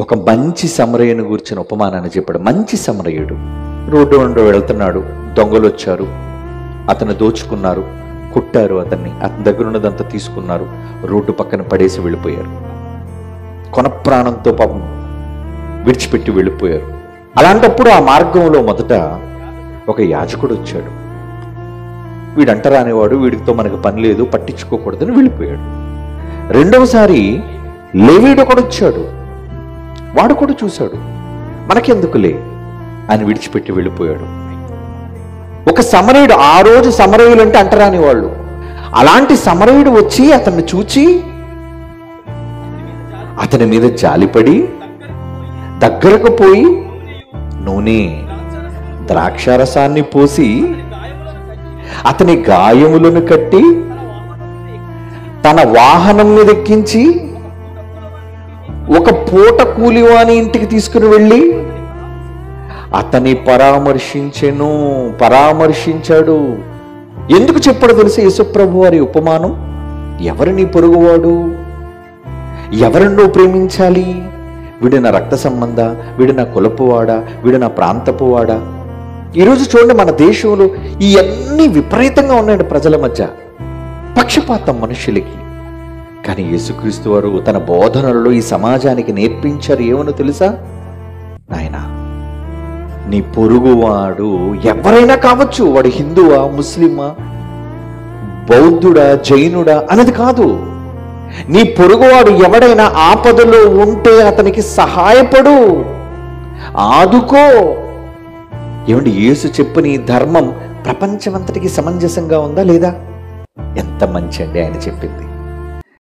ఒక మంచి సమరయుని గురించిన ఉపమానాన్ని చెప్పాడు. మంచి సమరయుడు రోడ్డు వెళ్తున్నాడు, దొంగలు వచ్చారు, అతను దోచుకున్నారు, కుట్టారు, అతని దగ్గర ఉన్నదంతా తీసుకున్నారు, రోడ్డు పక్కన పడేసి వెళ్ళిపోయారు. కొన ప్రాణంతో పాపం విడిచిపెట్టి వెళ్ళిపోయారు. అలాంటప్పుడు ఆ మార్గంలో మొదట ఒక యాజకుడు వచ్చాడు. వీడు అంటరానివాడు, వీడితో మనకు పని లేదు, పట్టించుకోకూడదని వెళ్ళిపోయాడు. రెండవసారి లేవీయుడు ఒకడు వచ్చాడు. వాడు కూడా చూశాడు, మనకెందుకులే అని విడిచిపెట్టి వెళ్ళిపోయాడు. ఒక సమరయుడు, ఆ రోజు సమరయులు అంటే అంటరాని వాళ్ళు, అలాంటి సమరయుడు వచ్చి అతన్ని చూచి అతని మీద జాలిపడి దగ్గరకు పోయి నూనె ద్రాక్షారసాన్ని పోసి అతని గాయములను కట్టి తన వాహనం మీద ఎక్కించి ఒక పూట కూలివాని ఇంటికి తీసుకుని వెళ్ళి అతని పరామర్శించాడు. ఎందుకు చెప్పాడో తెలిసి యేసుప్రభు వారి ఉపమానం, ఎవరు నీ పొరుగువాడు, ఎవరిని నువ్వు ప్రేమించాలి, వీడు నా రక్త సంబంధ, వీడు నా కులపువాడా, వీడు నా ప్రాంతపువాడా. ఈరోజు చూడండి, మన దేశంలో ఇవన్నీ విపరీతంగా ఉన్నాయండి ప్రజల మధ్య, పక్షపాతం మనుషులకి. కానీ యేసుక్రీస్తు వారు తన బోధనలలో ఈ సమాజానికి నేర్పించారు. ఏమనో తెలుసా? నాయనా, నీ పొరుగువాడు ఎవరైనా కావచ్చు, వాడు హిందువా, ముస్లిమా, బౌద్ధుడా, జైనుడా అన్నది కాదు. నీ పొరుగువాడు ఎవడైనా ఆపదలో ఉంటే అతనికి సహాయపడు, ఆదుకో. ఏమండి, యేసు చెప్పిన ఈ ధర్మం ప్రపంచమంతటికి సమంజసంగా ఉందా లేదా? ఎంత మంచి అండి ఆయన చెప్పింది.